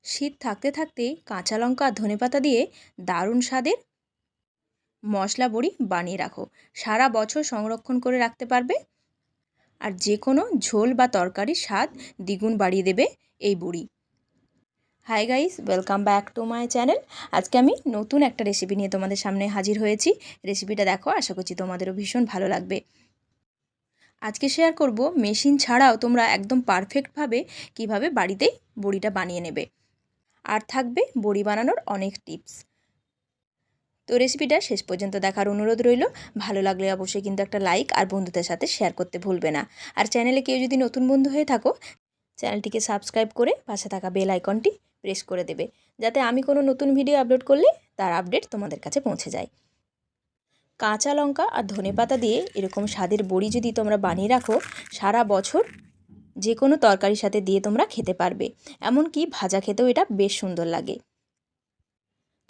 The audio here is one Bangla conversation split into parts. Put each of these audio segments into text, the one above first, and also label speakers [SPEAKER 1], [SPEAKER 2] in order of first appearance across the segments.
[SPEAKER 1] শীত থাকতে থাকতেই কাঁচা লঙ্কা আর ধনেপাতা দিয়ে দারুণ স্বাদের মশলা বড়ি বানিয়ে রাখো। সারা বছর সংরক্ষণ করে রাখতে পারবে আর যে কোনো ঝোল বা তরকারির স্বাদ দ্বিগুণ বাড়িয়ে দেবে এই বড়ি। Hi guys, welcome back to my channel. আজকে আমি নতুন একটা রেসিপি নিয়ে তোমাদের সামনে হাজির হয়েছি। রেসিপিটা দেখো, আশা করছি তোমাদেরও ভীষণ ভালো লাগবে। আজকে শেয়ার করব মেশিন ছাড়াও তোমরা একদম পারফেক্টভাবে কিভাবে বাড়িতেই বড়িটা বানিয়ে নেবে। আর থাকবে বড়ি বানানোর অনেক টিপস। তো রেসিপিটা শেষ পর্যন্ত দেখার অনুরোধ রইল। ভালো লাগলে অবশ্যই কিন্তু একটা লাইক আর বন্ধুদের সাথে শেয়ার করতে ভুলবে না। আর চ্যানেলে কেউ যদি নতুন বন্ধু হয়ে থাকো, চ্যানেলটিকে সাবস্ক্রাইব করে পাশে থাকা বেল আইকনটি প্রেস করে দেবে, যাতে আমি কোনো নতুন ভিডিও আপলোড করলে তার আপডেট তোমাদের কাছে পৌঁছে যায়। কাঁচা লঙ্কা আর ধনেপাতা দিয়ে এরকম স্বাদের বড়ি যদি তোমরা বানিয়ে রাখো, সারা বছর যে কোনো তরকারির সাথে দিয়ে তোমরা খেতে পারবে। এমনকি ভাজা খেতেও এটা বেশ সুন্দর লাগে।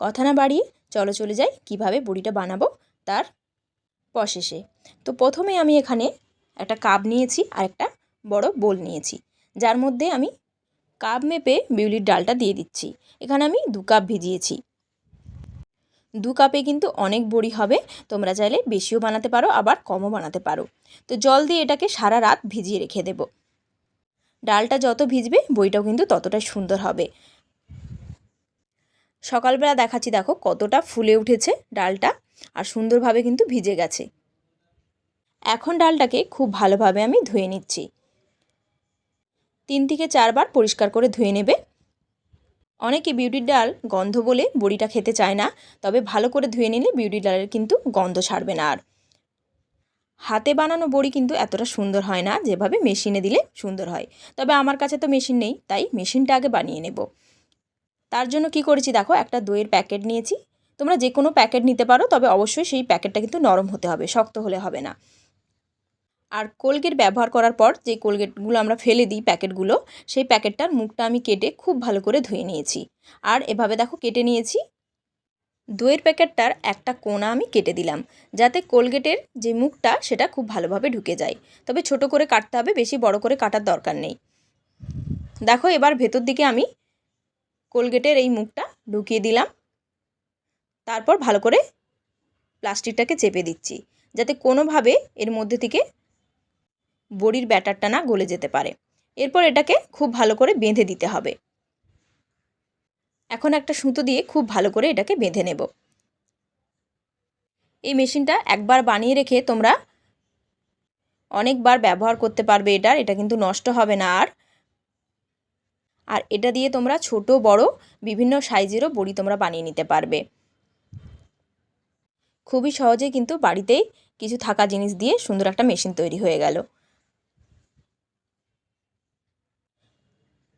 [SPEAKER 1] কথা না বাড়িয়ে চলো চলে যাই কিভাবে বড়িটা বানাবো তার প্রসেসে। তো প্রথমে আমি এখানে একটা কাপ নিয়েছি আর একটা বড় বোল নিয়েছি, যার মধ্যে আমি কাপ মেপে বিউলির ডালটা দিয়ে দিচ্ছি। এখানে আমি 2 কাপ ভিজিয়েছি। 2 কাপে কিন্তু অনেক বড়ি হবে, তোমরা চাইলে বেশিও বানাতে পারো আবার কমও বানাতে পারো। তো জল দিয়ে এটাকে সারা রাত ভিজিয়ে রেখে দেব। ডালটা যত ভিজবে বড়িটাও কিন্তু ততটাই সুন্দর হবে। সকালবেলা দেখাচ্ছি, দেখো কতটা ফুলে উঠেছে ডালটা আর সুন্দরভাবে কিন্তু ভিজে গেছে। এখন ডালটাকে খুব ভালোভাবে আমি ধুয়ে নিচ্ছি। 3 থেকে 4 বার পরিষ্কার করে ধুয়ে নেবে। অনেকে বিউলির ডাল গন্ধ বলে বড়িটা খেতে চায় না, তবে ভালো করে ধুয়ে নিলে বিউলির ডালের কিন্তু গন্ধ ছাড়বে না। আর হাতে বানানো বড়ি কিন্তু এতটা সুন্দর হয় না যেভাবে মেশিনে দিলে সুন্দর হয়। তবে আমার কাছে তো মেশিন নেই, তাই মেশিনটা আগে বানিয়ে নেব। তার জন্য কি করেছি দেখো, একটা দইয়ের প্যাকেট নিয়েছি। তোমরা যে কোনো প্যাকেট নিতে পারো, তবে অবশ্যই সেই প্যাকেটটা কিন্তু নরম হতে হবে, শক্ত হলে হবে না। আর কোলগেট ব্যবহার করার পর যে কোলগেটগুলো আমরা ফেলে দিই প্যাকেটগুলো, সেই প্যাকেটটার মুখটা আমি কেটে খুব ভালো করে ধুয়ে নিয়েছি। আর এভাবে দেখো কেটে নিয়েছি। দইয়ের প্যাকেটটার একটা কোণা আমি কেটে দিলাম, যাতে কোলগেটের যে মুখটা সেটা খুব ভালোভাবে ঢুকে যায়। তবে ছোট করে কাটতে হবে, বেশি বড় করে কাটার দরকার নেই। দেখো এবার ভেতর দিকে আমি কোলগেটের এই মুখটা ঢুকিয়ে দিলাম। তারপর ভালো করে প্লাস্টিকটাকে চেপে দিচ্ছি, যাতে কোনোভাবে এর মধ্যে থেকে বড়ির ব্যাটারটা না গলে যেতে পারে। এরপর এটাকে খুব ভালো করে বেঁধে দিতে হবে। এখন একটা সুতো দিয়ে খুব ভালো করে এটাকে বেঁধে নেব। এই মেশিনটা একবার বানিয়ে রেখে তোমরা অনেকবার ব্যবহার করতে পারবে। এটা কিন্তু নষ্ট হবে না। আর এটা দিয়ে তোমরা ছোট বড় বিভিন্ন সাইজেরও বড়ি তোমরা বানিয়ে নিতে পারবে। খুবই সহজে কিন্তু বাড়িতেই কিছু থাকা জিনিস দিয়ে সুন্দর একটা মেশিন তৈরি হয়ে গেল।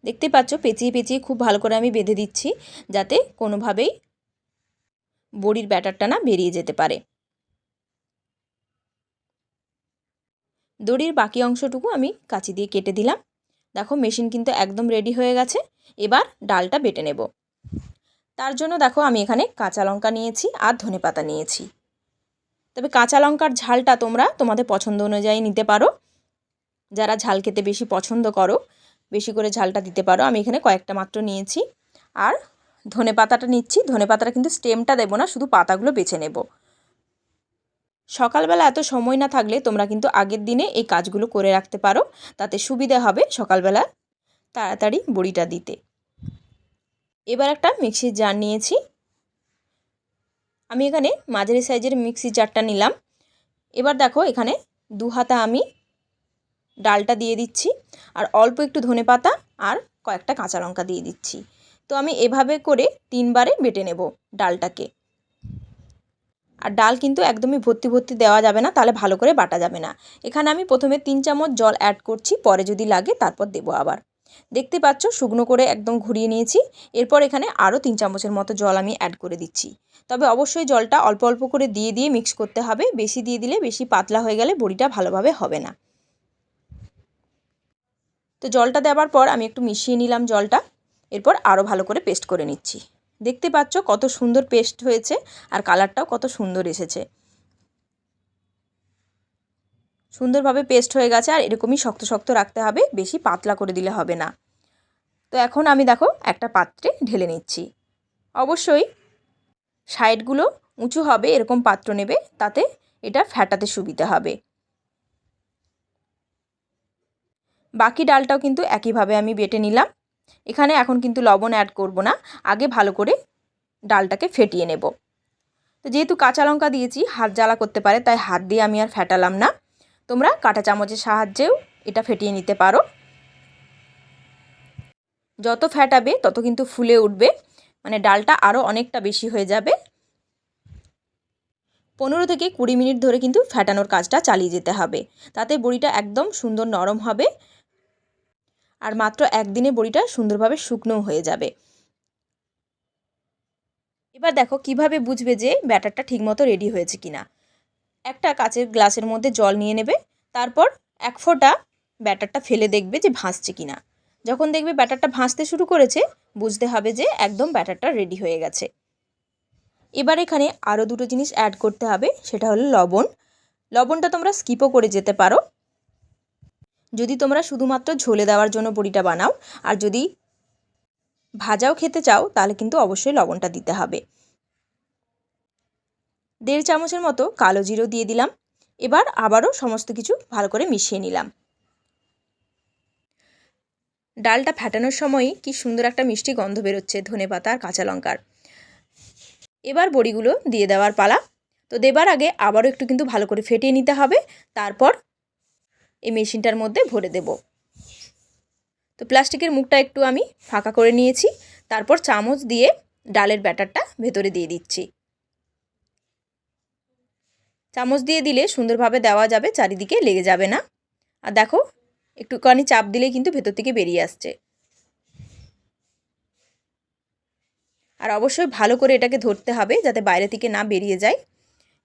[SPEAKER 1] দেখতে পাচ্ছ, পেঁচিয়ে পেঁচিয়ে খুব ভালো করে আমি বেঁধে দিচ্ছি, যাতে কোনোভাবেই বড়ির ব্যাটারটা না বেরিয়ে যেতে পারে। দড়ির বাকি অংশটুকু আমি কাঁচি দিয়ে কেটে দিলাম। দেখো মেশিন কিন্তু একদম রেডি হয়ে গেছে। এবার ডালটা বেটে নেব। তার জন্য দেখো আমি এখানে কাঁচা লঙ্কা নিয়েছি আর ধনেপাতা নিয়েছি। তবে কাঁচা লঙ্কার ঝালটা তোমরা তোমাদের পছন্দ অনুযায়ী নিতে পারো। যারা ঝাল খেতে বেশি পছন্দ করো, বেশি করে ঝালটা দিতে পারো। আমি এখানে কয়েকটা মাত্র নিয়েছি। আর ধনেপাতাটা নিচ্ছি। ধনেপাতাটা কিন্তু স্টেমটা দেবো না, শুধু পাতাগুলো বেছে নেব। সকালবেলা এত সময় না থাকলে তোমরা কিন্তু আগের দিনে এই কাজগুলো করে রাখতে পারো, তাতে সুবিধা হবে সকালবেলা তাড়াতাড়ি বড়িটা দিতে। এবার একটা মিক্সির জার নিয়েছি। আমি এখানে মাঝারি সাইজের মিক্সির জারটা নিলাম। এবার দেখো এখানে 2 হাতা আমি ডালটা দিয়ে দিচ্ছি, আর অল্প একটু ধনেপাতা আর কয়েকটা কাঁচা লঙ্কা দিয়ে দিচ্ছি। তো আমি এভাবে করে 3 বারে বেটে নেব ডালটাকে। আর ডাল কিন্তু একদমই ভর্তি ভর্তি দেওয়া যাবে না, তাহলে ভালো করে বাটা যাবে না। এখানে আমি প্রথমে 3 চামচ জল অ্যাড করছি, পরে যদি লাগে তারপর দেবো আবার। দেখতে পাচ্ছ শুকনো করে একদম ঘুরিয়ে নিয়েছি। এরপর এখানে আরও 3 চামচের মতো জল আমি অ্যাড করে দিচ্ছি। তবে অবশ্যই জলটা অল্প অল্প করে দিয়ে দিয়ে মিক্স করতে হবে। বেশি দিয়ে দিলে বেশি পাতলা হয়ে গেলে বড়িটা ভালোভাবে হবে না। তো জলটা দেওয়ার পর আমি একটু মিশিয়ে নিলাম জলটা। এরপর আরও ভালো করে পেস্ট করে নিচ্ছি। দেখতে পাচ্ছ কত সুন্দর পেস্ট হয়েছে, আর কালারটাও কত সুন্দর এসেছে। সুন্দরভাবে পেস্ট হয়ে গেছে। আর এরকমই শক্ত শক্ত রাখতে হবে, বেশি পাতলা করে দিলে হবে না। তো এখন আমি দেখো একটা পাত্রে ঢেলে নিচ্ছি। অবশ্যই সাইডগুলো উঁচু হবে এরকম পাত্র নেবে, তাতে এটা ফেটাতে সুবিধা হবে। বাকি ডালটাও কিন্তু একইভাবে আমি বেটে নিলাম। এখানে এখন কিন্তু লবণ অ্যাড করব না, আগে ভালো করে ডালটাকে ফেটিয়ে নেব। তো যেহেতু কাঁচা লঙ্কা দিয়েছি হাত জ্বালা করতে পারে, তাই হাত দিয়ে আমি আর ফেটালাম না। তোমরা কাঁটা চামচের সাহায্যেও এটা ফেটিয়ে নিতে পারো। যত ফেটাবে তত কিন্তু ফুলে উঠবে, মানে ডালটা আরও অনেকটা বেশি হয়ে যাবে। 15 থেকে 20 মিনিট ধরে কিন্তু ফেটানোর কাজটা চালিয়ে যেতে হবে, তাতে বড়িটা একদম সুন্দর নরম হবে আর মাত্র একদিনে বড়িটা সুন্দরভাবে শুকনোও হয়ে যাবে। এবার দেখো কিভাবে বুঝবে যে ব্যাটারটা ঠিকমতো রেডি হয়েছে কিনা। একটা কাচের গ্লাসের মধ্যে জল নিয়ে নেবে, তারপর এক ফোঁটা ব্যাটারটা ফেলে দেখবে যে ভাসছে কিনা। যখন দেখবে ব্যাটারটা ভাসতে শুরু করেছে, বুঝতে হবে যে একদম ব্যাটারটা রেডি হয়ে গেছে। এবার এখানে আরও দুটো জিনিস অ্যাড করতে হবে, সেটা হলো লবণ। লবণটা তোমরা স্কিপও করে যেতে পারো যদি তোমরা শুধুমাত্র ঝোলে দেওয়ার জন্য বড়িটা বানাও, আর যদি ভাজাও খেতে চাও তাহলে কিন্তু অবশ্যই লবণটা দিতে হবে। 1.5 চামচের মতো কালো জিরো দিয়ে দিলাম। এবার আবারও সমস্ত কিছু ভালো করে মিশিয়ে নিলাম। ডালটা ফেটানোর সময়ই কি সুন্দর একটা মিষ্টি গন্ধ বেরোচ্ছে ধনেপাতা আর কাঁচা লঙ্কার। এবার বড়িগুলো দিয়ে দেওয়ার পালা। তো দেবার আগে আবারও একটু কিন্তু ভালো করে ফেটিয়ে নিতে হবে, তারপর এই মেশিনটার মধ্যে ভরে দেব। তো প্লাস্টিকের মুখটা একটু আমি ফাঁকা করে নিয়েছি, তারপর চামচ দিয়ে ডালের ব্যাটারটা ভেতরে দিয়ে দিচ্ছি। চামচ দিয়ে দিলে সুন্দরভাবে দেওয়া যাবে, চারিদিকে লেগে যাবে না। আর দেখো একটুখানি চাপ দিলেই কিন্তু ভেতর থেকে বেরিয়ে আসছে। আর অবশ্যই ভালো করে এটাকে ধরতে হবে যাতে বাইরে থেকে না বেরিয়ে যায়।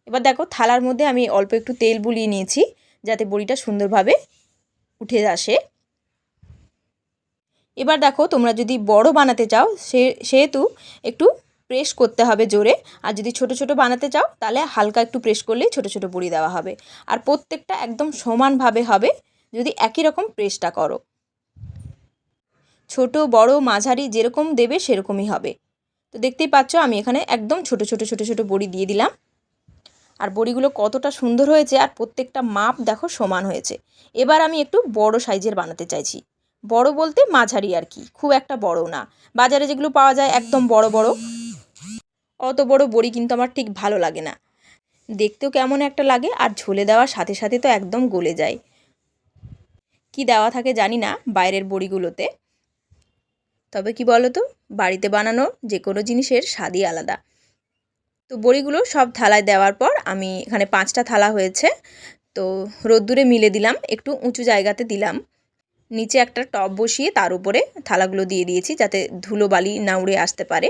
[SPEAKER 1] এবার দেখো থালার মধ্যে আমি অল্প একটু তেল বুলিয়ে নিয়েছি যাতে বড়িটা সুন্দরভাবে উঠে আসে। এবার দেখো তোমরা যদি বড় বানাতে চাও সেহেতু একটু প্রেস করতে হবে জোরে, আর যদি ছোট ছোট বানাতে চাও তাহলে হালকা একটু প্রেস করলেই ছোট ছোট বড়ি দেওয়া হবে। আর প্রত্যেকটা একদম সমানভাবে হবে যদি একই রকম প্রেসটা করো। ছোট বড় মাঝারি যেরকম দেবে সেরকমই হবে। তো দেখতেই পাচ্ছ আমি এখানে একদম ছোট ছোট ছোট ছোট বড়ি দিয়ে দিলাম। আর বড়িগুলো কতটা সুন্দর হয়েছে, আর প্রত্যেকটা মাপ দেখো সমান হয়েছে। এবার আমি একটু বড় সাইজের বানাতে চাইছি। বড় বলতে মাঝারি আর কি, খুব একটা বড় না। বাজারে যেগুলো পাওয়া যায় একদম বড় বড়, অত বড় বড়ি কিন্তু আমার ঠিক ভালো লাগে না, দেখতেও কেমন একটা লাগে, আর ঝোলে দেওয়ার সাথে সাথে তো একদম গলে যায়। কি দেওয়া থাকে জানি না বাইরের বড়িগুলোতে, তবে কি বলো তো, বাড়িতে বানানো যে কোনো জিনিসের স্বাদই আলাদা। তো বড়িগুলো সব থালায় দেওয়ার পর আমি এখানে 5টা থালা হয়েছে, তো রোদ্দুরে মিলে দিলাম, একটু উঁচু জায়গাতে দিলাম। নিচে একটা টব বসিয়ে তার উপরে থালাগুলো দিয়ে দিয়েছি যাতে ধুলোবালি না উড়ে আসতে পারে।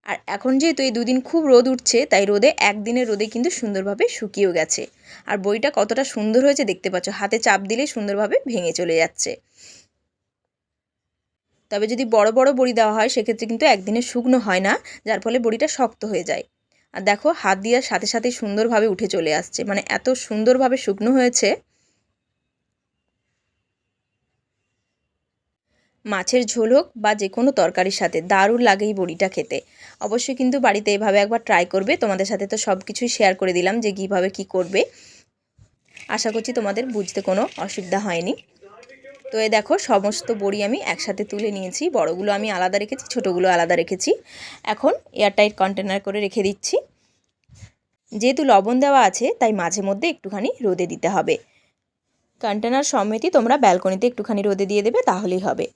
[SPEAKER 1] আর এখন যেহেতু এই 2 দিন খুব রোদ উঠছে, তাই রোদে একদিনের রোদে কিন্তু সুন্দরভাবে শুকিয়েও গেছে। আর বড়িটা কতটা সুন্দর হয়েছে দেখতে পাচ্ছ, হাতে চাপ দিলে সুন্দরভাবে ভেঙে চলে যাচ্ছে। তবে যদি বড় বড় বড়ি দেওয়া হয় সেক্ষেত্রে কিন্তু একদিনে শুকনো হয় না, যার ফলে বড়িটা শক্ত হয়ে যায়। আর দেখো হাত দেওয়ার সাথে সাথে সুন্দরভাবে উঠে চলে আসছে, মানে এত সুন্দরভাবে শুকনো হয়েছে। মাছের ঝোল হোক বা যে কোনো তরকারির সাথে দারুণ লাগে এই বড়িটা খেতে। অবশ্যই কিন্তু বাড়িতে এভাবে একবার ট্রাই করবে। তোমাদের সাথে তো সব কিছুই শেয়ার করে দিলাম যে কীভাবে কী করবে। আশা করছি তোমাদের বুঝতে কোনো অসুবিধা হয়নি। তো এই দেখো সমস্ত বড়ি আমি একসাথে তুলে নিয়েছি, বড়গুলো আমি আলাদা রেখেছি, ছোটোগুলো আলাদা রেখেছি। এখন এয়ারটাইট কন্টেনার করে রেখে দিচ্ছি। যেহেতু লবণ দেওয়া আছে তাই মাঝে মধ্যে একটুখানি রোদে দিতে হবে। কন্টেনার সমেতই তোমরা ব্যালকনিতে একটুখানি রোদে দিয়ে দেবে, তাহলেই হবে।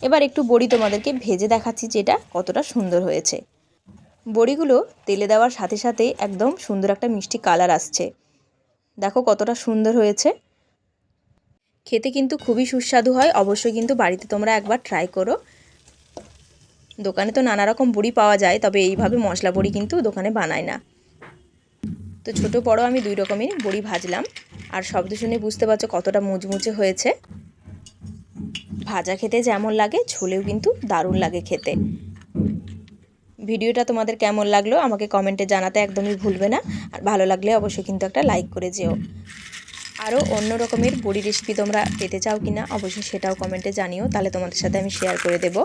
[SPEAKER 1] এবার একটু বড়ি তোমাদেরকে ভেজে দেখাচ্ছি যেটা কতটা সুন্দর হয়েছে। বড়িগুলো তেলে দেওয়ার সাথে সাথে একদম সুন্দর একটা মিষ্টি কালার আসছে, দেখো কতটা সুন্দর হয়েছে। খেতে কিন্তু খুবই সুস্বাদু হয়। অবশ্যই কিন্তু বাড়িতে তোমরা একবার ট্রাই করো। দোকানে তো নানা রকম বড়ি পাওয়া যায়, তবে এইভাবে মশলা বড়ি কিন্তু দোকানে বানায় না। তো ছোট বড় আমি 2 রকমের বড়ি ভাজলাম, আর শব্দ শুনে বুঝতে পারছো কতটা মুচমুচে হয়েছে। ভাজা খেতে যেমন লাগে ঝোলেও কিন্তু দারুণ লাগে খেতে। ভিডিওটা তোমাদের কেমন লাগলো আমাকে কমেন্টে জানাতে একদমই ভুলবে না, আর ভালো লাগলে অবশ্যই কিন্তু একটা লাইক করে যেও। আরও অন্য রকমের বড়ি রেসিপি তোমরা পেতে চাও কি না অবশ্যই সেটাও কমেন্টে জানিও, তাহলে তোমাদের সাথে আমি শেয়ার করে দেব।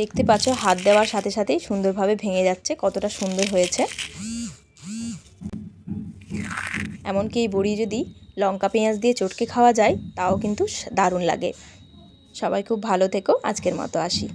[SPEAKER 1] দেখতে পাচ্ছ হাত দেওয়ার সাথে সাথেই সুন্দরভাবে ভেঙে যাচ্ছে, কতটা সুন্দর হয়েছে। এমনকি এই বড়ি যদি লঙ্কা পেঁয়াজ দিয়ে চটকে খাওয়া যায় তাও কিন্তু দারুণ লাগে। সবাই খুব ভালো থেকো, আজকের মতো আসি।